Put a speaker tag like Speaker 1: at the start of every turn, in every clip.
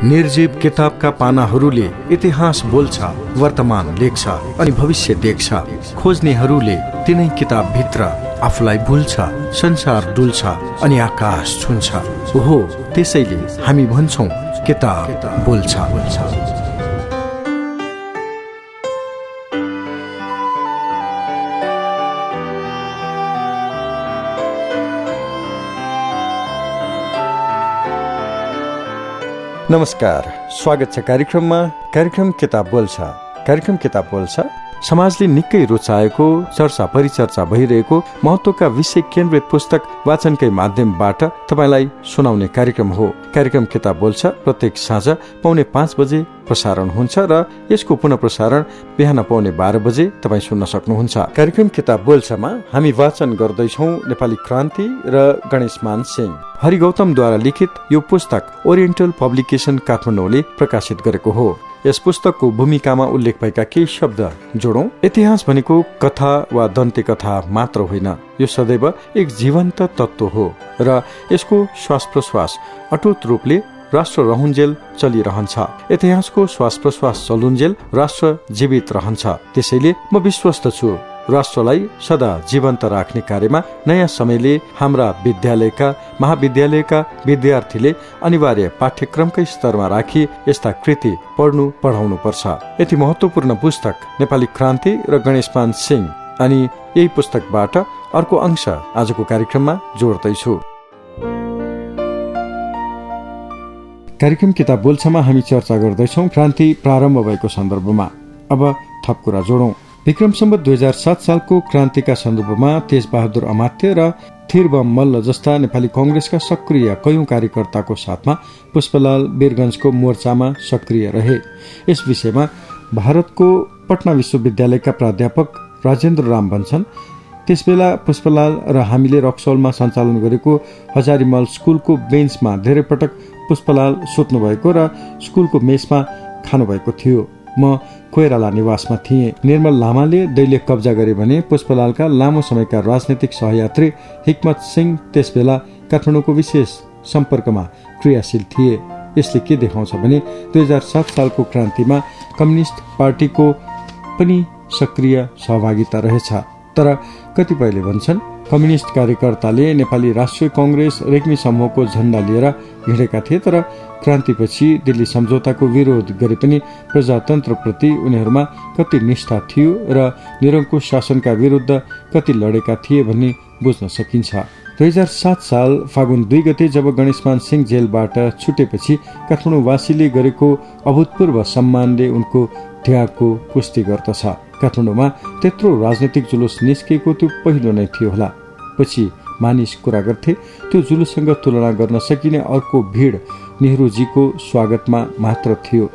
Speaker 1: निर्जीव किताबका पानाहरूले इतिहास बोल्छ, वर्तमान लेख्छ अनि भविष्य देख्छ। खोज्नेहरूले तिनै किताबभित्र आफूलाई भुल्छ, संसार डुल्छ अनि आकाश छुन्छ। ओहो, त्यसैले हामी भन्छौं किताब बोल्छ। नमस्कार, स्वागत छ कार्यक्रम किताब बोल्छ। कार्यक्रम किताब बोल्छ समाजले निकै रुचाएको, चर्चा परिचर्चा भइरहेको महत्त्वका विषय केन्द्रित पुस्तक वाचनकै माध्यमबाट तपाईलाई सुनाउने कार्यक्रम हो। कार्यक्रम किताब बोल्छ प्रत्येक साँझ 4:45 बजे प्रसारण हुन्छ र यसको पुनः प्रसारण बिहान 12:15 बजे तपाईँ सुन्न सक्नुहुन्छ। कार्यक्रम किताब बोल्छमा हामी वाचन गर्दैछौँ नेपाली क्रान्ति र गणेशमान सिंह। हरिगौतमद्वारा लिखित यो पुस्तक ओरिएन्टल पब्लिकेसन काठमाडौँले प्रकाशित गरेको हो। यस पुस्तकको भूमिकामा उल्लेख भएका केही शब्द जोडौं। इतिहास भनेको कथा वा दन्ते कथा मात्र होइन, यो सदैव एक जीवन्त तत्त्व हो र यसको श्वास प्रश्वास अटुट रूपले राष्ट्र रहन्जेल चलिरहन्छ। इतिहासको श्वास प्रश्वास चलुन्जेल राष्ट्र जीवित रहन्छ। त्यसैले म विश्वस्त छु राष्ट्रलाई सदा जीवन्त राख्ने कार्यमा नयाँ समयले हाम्रा विद्यालयका महाविद्यालयका विद्यार्थीले अनिवार्य पाठ्यक्रमकै स्तरमा राखी यस्ता कृति पढ्नु पढाउनु पर्छ। यति महत्त्वपूर्ण पुस्तक नेपाली क्रान्ति र गणेशमान सिंह, अनि यही पुस्तकबाट अर्को अंश आजको कार्यक्रममा जोड्दैछु। कार्यक्रम किताब बोल्छमा हामी चर्चा गर्दैछौँ क्रान्ति प्रारम्भ भएको सन्दर्भमा। अब थप कुरा जोडौं। विक्रम सम्वत 2007 सालको क्रान्तिका सन्दर्भमा तेजबहादुर अमात्य र थिरबम मल्ल जस्ता नेपाली कांग्रेसका सक्रिय कयौं कार्यकर्ताको साथमा पुष्पलाल वीरगञ्जको मोर्चामा सक्रिय रहे। यस विषयमा भारतको पटना विश्वविद्यालयका प्राध्यापक राजेन्द्र राम भन्छन्, त्यसबेला पुष्पलाल र हामीले रक्सौलमा सञ्चालन गरेको हजारीमल स्कुलको बेन्चमा धेरै पटक पुष्पलाल सुत्नु भएको र स्कुलको मेसमा खानुभएको थियो। म कोइराला निवासमा थिएँ। निर्मल लामाले दैलेख कब्जा गरे भने पुष्पलालका लामो समयका राजनैतिक सहयात्री हिक्मत सिंह त्यसबेला काठमाडौँको विशेष सम्पर्कमा क्रियाशील थिए। यसले के देखाउँछ भने 2007 सालको क्रान्तिमा कम्युनिस्ट पार्टीको पनि सक्रिय सहभागिता रहेछ। तर कतिपयले भन्छन् कम्युनिस्ट कार्यकर्ताले नेपाली राष्ट्रिय कांग्रेस रेग्मी समूहको झण्डा लिएर हिँडेका थिए, तर क्रान्तिपछि दिल्ली सम्झौताको विरोध गरे पनि प्रजातन्त्रप्रति उनीहरूमा कति निष्ठा थियो र निरङ्कुश शासनका विरुद्ध कति लडेका थिए भन्ने बुझ्न सकिन्छ। 2007 साल फागुन 2 गते जब गणेशमान सिंह जेलबाट छुटेपछि काठमाडौँवासीले गरेको अभूतपूर्व सम्मानले उनको त्यागको पुष्टि गर्दछ। काठमाडौँमा त्यत्रो राजनैतिक जुलुस निस्केको त्यो पहिलो नै थियो होला। पछि मानिस कुरा गर्थे, त्यो जुलुससँग तुलना गर्न सकिने अर्को भिड नेहरूजीको स्वागतमा मात्र थियो।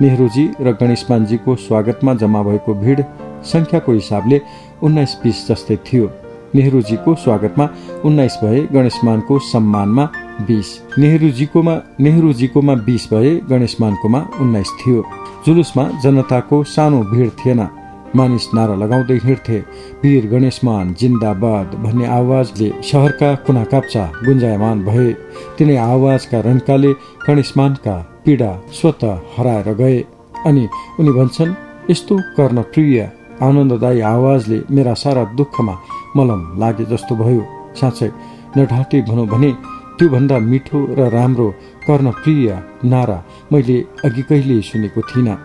Speaker 1: नेहरूजी र गणेशमानजीको स्वागतमा जम्मा भएको भिड संख्याको हिसाबले 19-20 जस्तै थियो। नेहरूजीको स्वागतमा 19 भए, गणेशमानको सम्मानमा 20। नेहरूजीकोमा 20 भए, गणेशमानकोमा 19 थियो। जुलुसमा जनताको सानो भिड थिएन। मानिस नारा लगाउँदै हिँड्थे, वीर गणेशमान जिन्दाबाद भन्ने आवाजले शहरका कुना काप्चा गुन्जायमान भए। तिनै आवाजका रन्काले गणेशमानका पीडा स्वत हराएर गए। अनि उनी भन्छन्, यस्तो कर्णप्रिय आनन्ददायी आवाजले मेरा सारा दुःखमा मलम लागे जस्तो भयो। साँच्चै नढाँटी भनौँ भने त्योभन्दा मिठो र राम्रो कर्णप्रिय नारा मैले अघि कहिल्यै सुनेको थिइनँ।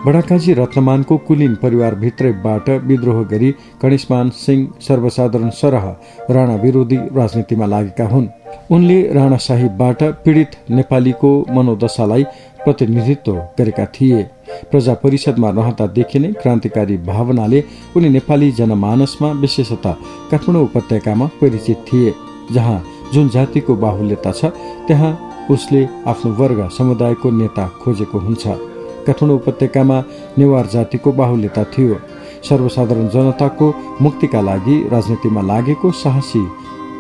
Speaker 1: बडाकाजी रत्नमानको कुलीन परिवारभित्रैबाट विद्रोह गरी गणेशमान सिंह सर्वसाधारण सरह राणा विरोधी राजनीतिमा लागेका हुन्। उनले राणाशाहीबाट पीडित नेपालीको मनोदशालाई प्रतिनिधित्व गरेका थिए। प्रजा परिषदमा रहँदादेखि नै क्रान्तिकारी भावनाले उनी नेपाली जनमानसमा विशेषतः काठमाडौँ उपत्यकामा परिचित थिए। जहाँ जुन जातिको बाहुल्यता छ त्यहाँ उसले आफ्नो वर्ग समुदायको नेता खोजेको हुन्छ। काठमाडौँ उपत्यकामा नेवार जातिको बाहुल्यता थियो। सर्वसाधारण जनताको मुक्तिका लागि राजनीतिमा लागेको साहसी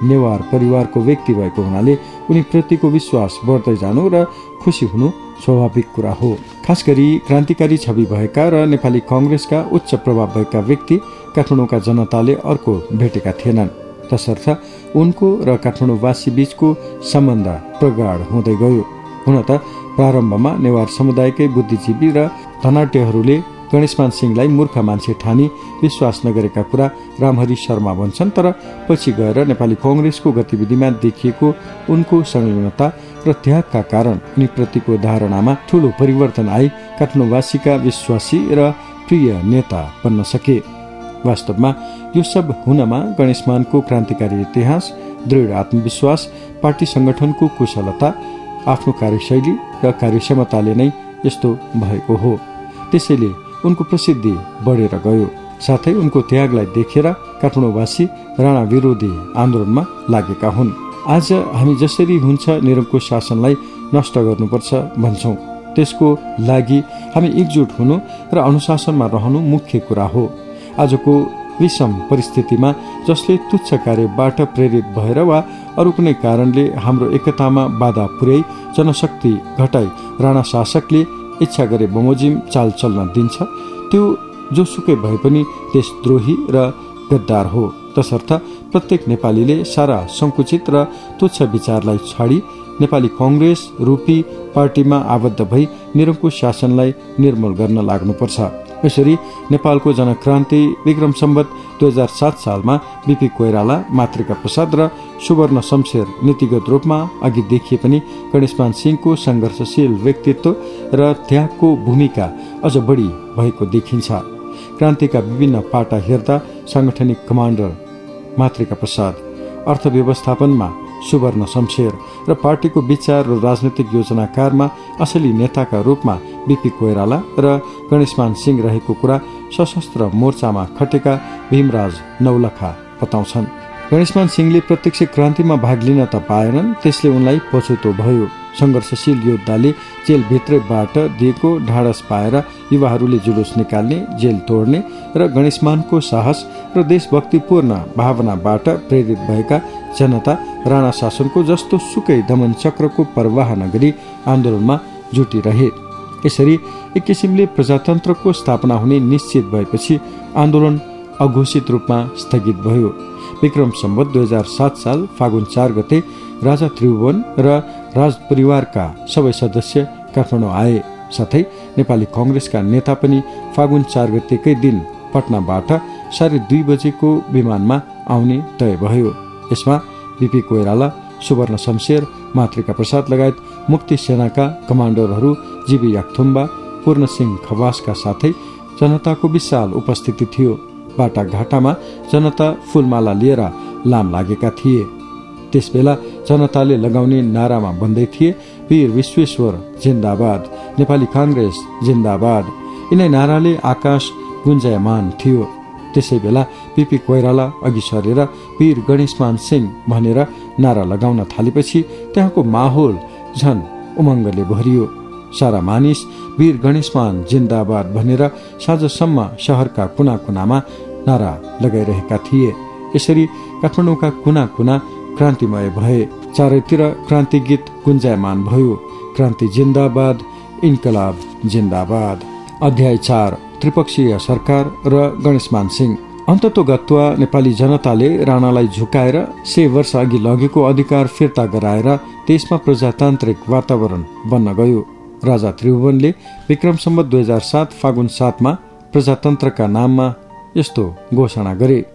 Speaker 1: नेवार परिवारको व्यक्ति भएको हुनाले उनी प्रतिको विश्वास बढ्दै जानु र खुसी हुनु स्वाभाविक कुरा हो। खास गरी क्रान्तिकारी छवि भएका र नेपाली कांग्रेसका उच्च प्रभाव भएका व्यक्ति काठमाडौँका जनताले अर्को भेटेका थिएनन्। तसर्थ उनको र काठमाडौँवासी बीचको सम्बन्ध प्रगाढ हुँदै गयो। हुन त प्रारम्भमा नेवार समुदायकै बुद्धिजीवी र धनाढ्यहरूले गणेशमान सिंहलाई मूर्ख मान्छे ठानी विश्वास नगरेका कुरा रामहरि शर्मा भन्छन्। तर पछि गएर नेपाली कांग्रेसको गतिविधिमा देखिएको उनको संलग्नता र त्यागका कारण उनीप्रतिको धारणामा ठूलो परिवर्तन आई काठमाडौँवासीका विश्वासी र प्रिय नेता बन्न सके। वास्तवमा यो सब हुनमा गणेशमानको क्रान्तिकारी इतिहास, दृढ आत्मविश्वास, पार्टी संगठनको कुशलता, आफ्नो कार्यशैली र कार्यक्षमताले नै यस्तो भएको हो। त्यसैले उनको प्रसिद्धि बढेर गयो। साथै उनको त्यागलाई देखेर काठमाडौँवासी राणा विरोधी आन्दोलनमा लागेका हुन्। आज हामी जसरी हुन्छ निरङ्कुश शासनलाई नष्ट गर्नुपर्छ भन्छौं, त्यसको लागि हामी एकजुट हुनु र अनुशासनमा रहनु मुख्य कुरा हो। आजको विषम परिस्थितिमा जसले तुच्छ कार्यबाट प्रेरित भएर वा अरू कुनै कारणले हाम्रो एकतामा बाधा पुर्याई जनशक्ति घटाई राणा शासकले इच्छा गरे बमोजिम चाल चल्न दिन्छ, त्यो जोसुकै भए पनि देशद्रोही र गद्दार हो। तसर्थ प्रत्येक नेपालीले सारा संकुचित र तुच्छ विचारलाई छाडी नेपाली कांग्रेस रूपी पार्टीमा आबद्ध भई निरङ्कुश शासनलाई निर्मूल गर्न लाग्नुपर्छ। यसरी नेपालको जनक्रान्ति विक्रम सम्वत 2007 सालमा बीपी कोइराला, मातृका प्रसाद र सुवर्ण शमशेर नीतिगत रूपमा अघि देखिए पनि गणेशमान सिंहको संघर्षशील व्यक्तित्व र त्यागको भूमिका अझ बढी भएको देखिन्छ। क्रान्तिका विभिन्न पाटा हेर्दा सांगठनिक कमान्डर मातृका प्रसाद, अर्थव्यवस्थापनमा सुवर्ण शमशेर र पार्टीको विचार र राजनैतिक योजनाकारमा असली नेताका रूपमा बीपी कोइराला र गणेशमान सिंह रहेको कुरा सशस्त्र मोर्चामा खटेका भीमराज नौलखा बताउँछन्। गणेशमान सिंहले प्रत्यक्ष क्रान्तिमा भाग लिन त पाएनन्, त्यसले उनलाई पछुतो भयो। संघर्षशील योद्धाले जेलभित्रैबाट दिएको ढाडस पाएर युवाहरूले जुलुस निकाल्ने, जेल तोड्ने र गणेशमानको साहस र देशभक्तिपूर्ण भावनाबाट प्रेरित भएका जनता राणा शासनको जस्तो सुकै दमन चक्रको प्रवाह नगरी आन्दोलनमा जुटिरहे। यसरी एक किसिमले प्रजातन्त्रको स्थापना हुने निश्चित भएपछि आन्दोलन अघोषित रूपमा स्थगित भयो। विक्रम सम्वत 2007 साल फागुन 4 गते राजा त्रिभुवन र राजपरिवारका सबै सदस्य काठमाडौँ आए। साथै नेपाली कांग्रेसका नेता पनि फागुन 4 गतेकै दिन पटनाबाट 2:30 बजेको विमानमा आउने तय भयो। यसमा बीपी कोइराला, सुवर्ण शमशेर, मातृका प्रसाद लगायत मुक्ति सेनाका कमान्डरहरू जीवी याक्थुम्बा, पूर्णसिंह खवासका साथै जनताको विशाल उपस्थिति थियो। बाटाघाटामा जनता फूलमाला लिएर लाम लागेका थिए। त्यसबेला जनताले लगाउने नारामा भन्दै थिए, वीर विश्वेश्वर जिन्दाबाद, नेपाली कांग्रेस जिन्दाबाद। यिनै नाराले आकाश गुन्जायमान थियो। त्यसै बेला बीपी कोइराला अघि सरेर वीर गणेशमान सिंह भनेर नारा लगाउन थालेपछि त्यहाँको माहौल झन उमङ्गले भरियो। सारा मानिस वीर गणेशमान जिन्दाबाद भनेर साँझसम्म शहरका कुना कुनामा नारा लगाइरहेका थिए। यसरी काठमाडौँका कुना कुना क्रान्तिमय भए। चारैतिर क्रान्ति गीत गुन्जायमान भयो। क्रान्ति जिन्दाबाद, इन्कलाब जिन्दाबाद। अध्याय 4, त्रिपक्षीय सरकार र गणेशमान सिंह। अन्ततोगत्वा नेपाली जनताले राणालाई झुकाएर 100 वर्ष अघि लगेको अधिकार फिर्ता गराएर देशमा प्रजातान्त्रिक वातावरण बन्न गयो। राजा त्रिभुवनले विक्रम सम्वत 2007 फागुन 7 मा प्रजातन्त्रका नाममा यस्तो घोषणा गरे,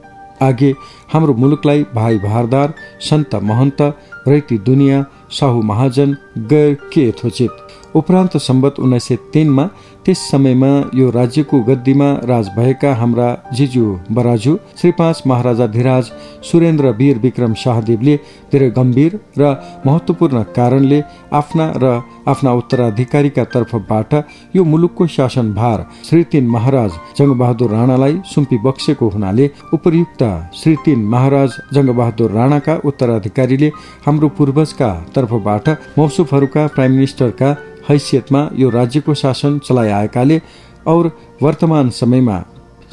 Speaker 1: आगे हाम्रो मुलुकलाई भाइ भारदार, सन्त महन्त, रैती दुनियाँ, साहु महाजन गैर के यथोचित। उपरान्त सम्वत 1903 मा त्यस समयमा यो राज्यको गद्दीमा राज भएका हाम्रा जिजु बराजु श्री 5 महाराजाधिराज सुरेन्द्र वीर विक्रम शाहदेवले धेरै गम्भीर र महत्त्वपूर्ण कारणले आफ्ना उत्तराधिकारीका तर्फबाट यो मुलुकको शासनभार श्री 3 महाराज जङ्गबहादुर राणालाई सुम्पी बक्सेको हुनाले उपर्युक्त श्री 3 महाराज जङ्गबहादुर राणाका उत्तराधिकारीले हाम्रो पूर्वजका तर्फबाट मौसुफहरूका प्राइम मिनिस्टरका हैसियतमा यो राज्यको शासन चलाइआएकाले और वर्तमान समयमा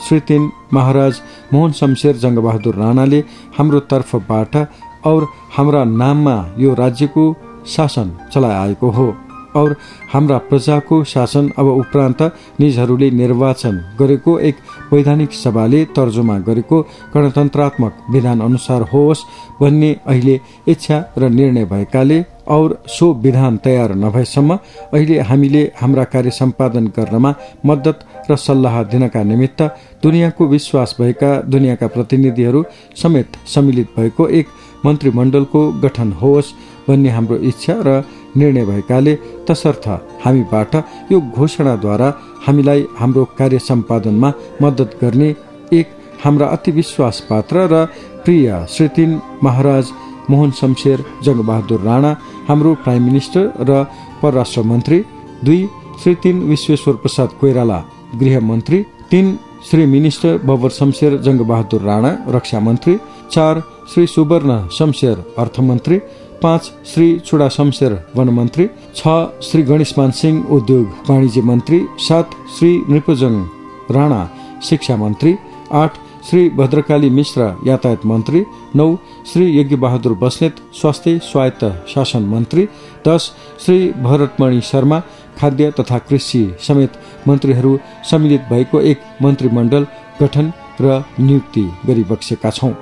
Speaker 1: श्री 3 महाराज मोहन शमशेर जङ्गबहादुर राणाले हाम्रो तर्फबाट और हाम्रा नाममा यो राज्यको शासन चलाइआएको हो। और हाम्रा प्रजाको शासन अब उपरान्त निजहरूले निर्वाचन गरेको एक वैधानिक सभाले तर्जुमा गरेको गणतन्त्रात्मक विधान अनुसार होस् भन्ने अहिले इच्छा र निर्णय भएकाले और सो विधान तयार नभएसम्म अहिले हामीले हाम्रा कार्य सम्पादन गर्नमा मद्दत र सल्लाह दिनका निमित्त दुनियाँको विश्वास भएका दुनियाँका प्रतिनिधिहरू समेत सम्मिलित भएको एक मन्त्रीमण्डलको गठन होस् भन्ने हाम्रो इच्छा र निर्णय भएकाले तसर्थ हामीबाट यो घोषणाद्वारा हामीलाई हाम्रो कार्य सम्पादनमा मद्दत गर्ने एक हाम्रा अति विश्वास पात्र र प्रिय श्री 3 महाराज मोहन शमशेर जंगबहादुर राणा हाम्रो प्राइम मिनिस्टर र परराष्ट्र मन्त्री, 2 श्री 3 विश्वेश्वर प्रसाद कोइराला गृह मन्त्री, 3 श्री मिनिस्टर बबर शमशेर जंगबहादुर राणा रक्षा मन्त्री, 4 श्री सुवर्ण शमशेर अर्थमन्त्री, 5 श्री चुडा शमशेर वन मन्त्री, 6 श्री गणेशमान सिंह उद्योग वाणिज्य मन्त्री, 7 श्री नृपजंग राणा शिक्षा मन्त्री, 8 श्री भद्रकाली मिश्र यातायात मन्त्री, 9 श्री यज्ञ बहादुर बस्नेत स्वास्थ्य स्वायत्त शासन मन्त्री, 10 श्री भरतमणि शर्मा खाद्य तथा कृषि समेत मन्त्रीहरू सम्मिलित भएको एक मन्त्रीमण्डल गठन र नियुक्ति गरिबक्सेका छौं।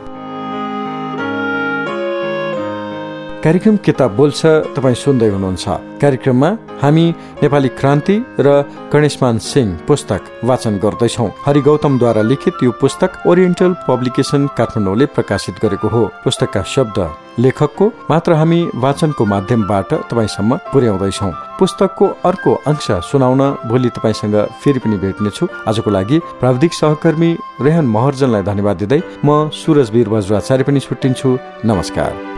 Speaker 1: कार्यक्रम किताब बोल्छ तपाईँ सुन्दै हुनुहुन्छ। कार्यक्रममा हामी नेपाली क्रान्ति र गणेशमान सिंह पुस्तक वाचन गर्दैछौँ। हरि गौतमद्वारा लिखित यो पुस्तक ओरिएन्टल पब्लिकेसन काठमाडौँले प्रकाशित गरेको हो। पुस्तकका शब्द लेखकको मात्र हामी वाचनको माध्यमबाट तपाईँसम्म पुर्याउँदैछौँ। पुस्तकको अर्को अंश सुनाउन भोलि तपाईँसँग फेरि पनि भेट्नेछु। आजको लागि प्राविधिक सहकर्मी रेहन महर्जनलाई धन्यवाद दिँदै म सुरज वीर बज्राचार्य पनि छुट्टिन्छु। नमस्कार।